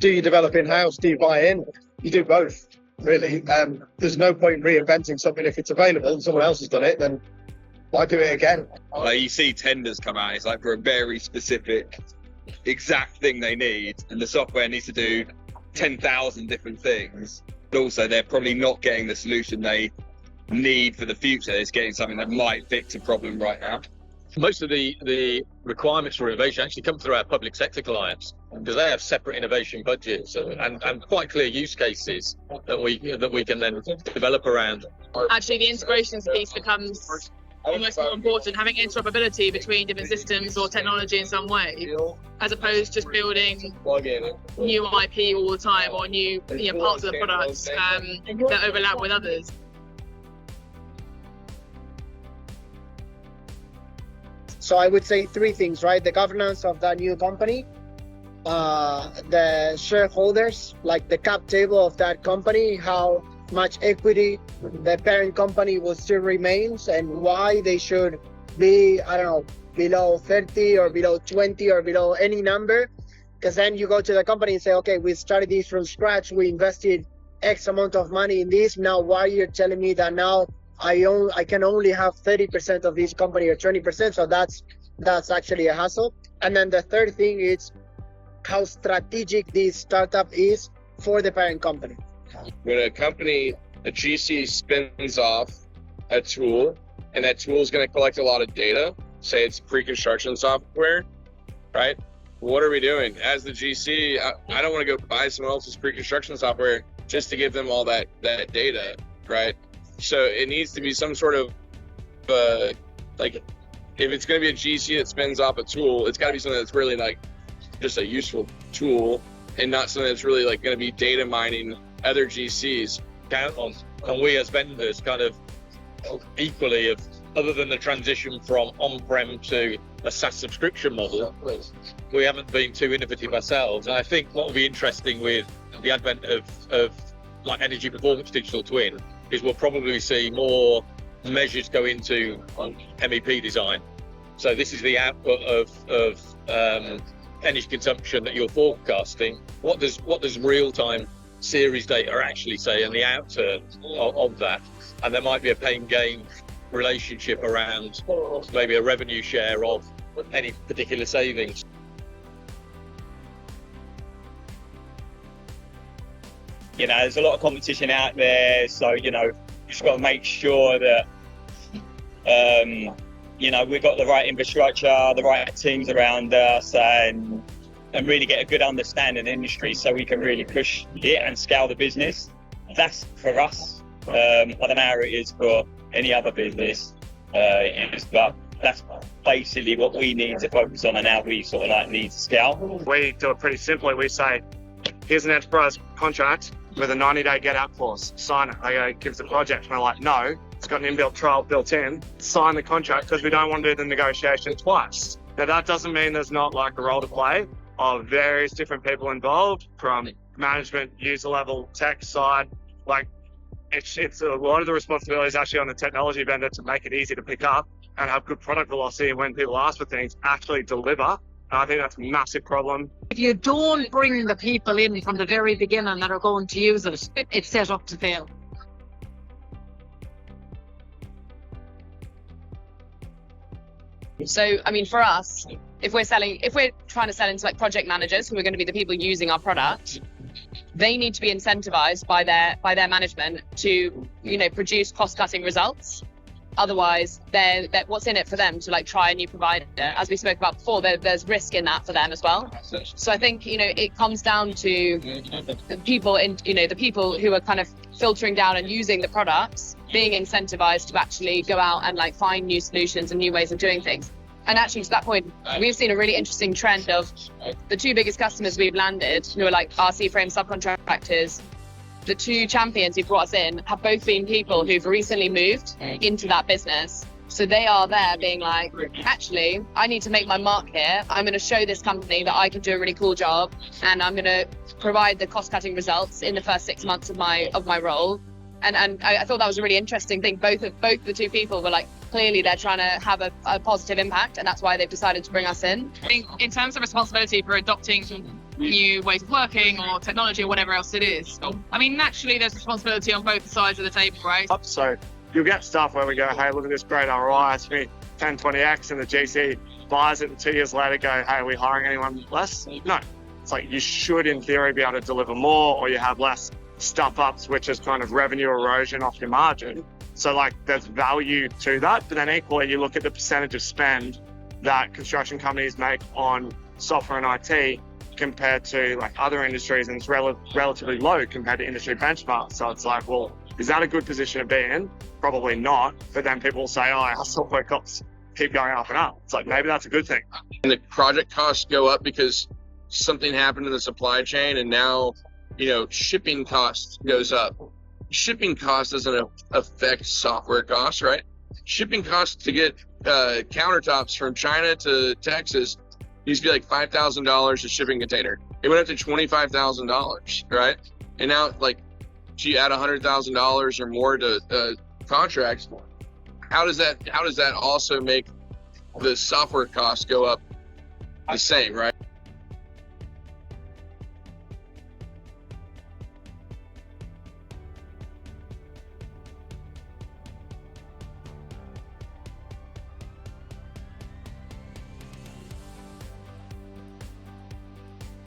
do you develop in-house? Do you buy in? You do both, really. There's no point reinventing something if it's available and someone else has done it, then why do it again? Like you see tenders come out, it's like for a very specific, exact thing they need, and the software needs to do 10,000 different things. But also, they're probably not getting the solution they need for the future. It's getting something that might fix a problem right now. Most of the requirements for innovation actually come through our public sector clients, because they have separate innovation budgets and quite clear use cases that we can then develop around. Actually, the integrations piece becomes almost more important, having interoperability between different systems or technology in some way, as opposed to just building new IP all the time or new parts of the products that overlap with others. So I would say three things, right? The governance of that new company, the shareholders, like the cap table of that company, how much equity the parent company will still remains, and why they should be, I don't know, below 30 or below 20 or below any number. Because then you go to the company and say, okay, we started this from scratch, we invested X amount of money in this. Now why you're telling me that now I can only have 30% of this company or 20%? So that's actually a hassle. And then the third thing is how strategic this startup is for the parent company. When a GC spins off a tool, and that tool is going to collect a lot of data, say it's pre-construction software, right? What are we doing? As the GC, I don't want to go buy someone else's pre-construction software just to give them all that data, right? So it needs to be some sort of, like, if it's going to be a GC that spins off a tool, it's got to be something that's really like just a useful tool, and not something that's really like going to be data mining other GCs. Count on, and we as vendors kind of equally, other than the transition from on-prem to a SaaS subscription model, we haven't been too innovative ourselves. And I think what will be interesting with the advent of like energy performance digital twin is we'll probably see more measures go into MEP design. So this is the output of energy consumption that you're forecasting. What does real-time series data actually say, and the outturn of that? And there might be a pain-gain relationship around maybe a revenue share of any particular savings. There's a lot of competition out there, so you just got to make sure that we've got the right infrastructure, the right teams around us, and really get a good understanding of the industry so we can really push it and scale the business. That's for us. I don't know how it is for any other business, but that's basically what we need to focus on and how we sort of like need to scale. We do it pretty simply. We say, here's an enterprise contract with a 90-day get out clause. Sign it. They go, give us a project. And we're like, no, it's got an inbuilt trial built in. Sign the contract because we don't want to do the negotiation twice. Now, that doesn't mean there's not like a role to play of various different people involved, from management, user level, tech side. Like, it's a lot of the responsibility is actually on the technology vendor to make it easy to pick up and have good product velocity, and when people ask for things, actually deliver. I think that's a massive problem. If you don't bring the people in from the very beginning that are going to use it, it's set up to fail. So, I mean, for us, if we're trying to sell into like project managers who are going to be the people using our product, they need to be incentivized by their management to, produce cost-cutting results. Otherwise, what's in it for them to like try a new provider? As we spoke about before, there's risk in that for them as well. So I think it comes down to the people the people who are kind of filtering down and using the products being incentivized to actually go out and like find new solutions and new ways of doing things. And actually, to that point, we've seen a really interesting trend of the two biggest customers we've landed, who are like RC frame subcontractors. The two champions who brought us in have both been people who've recently moved into that business. So they are there being like, actually, I need to make my mark here. I'm going to show this company that I can do a really cool job, and I'm going to provide the cost-cutting results in the first 6 months of my role. And I thought that was a really interesting thing. Both the two people were like, clearly they're trying to have a positive impact, and that's why they've decided to bring us in. I think in terms of responsibility for adopting new ways of working or technology or whatever else it is. I mean, naturally, there's responsibility on both sides of the table, right? So you'll get stuff where we go, hey, look at this great ROI, it's me 10, 20x, and the GC buys it and 2 years later go, hey, are we hiring anyone less? No. It's like you should, in theory, be able to deliver more, or you have less stuff ups, which is kind of revenue erosion off your margin. So like there's value to that, but then equally you look at the percentage of spend that construction companies make on software and IT compared to like other industries, and it's relatively low compared to industry benchmarks. So it's like, well, is that a good position to be in? Probably not. But then people will say, oh, our software costs keep going up and up. It's like, maybe that's a good thing. And the project costs go up because something happened in the supply chain, and now, you know, shipping costs goes up. Shipping cost doesn't affect software costs, right? Shipping costs to get countertops from China to Texas used to be like $5,000 a shipping container. It went up to $25,000, right? And now, like, you add $100,000 or more to contracts. How does that also make the software costs go up the same, right?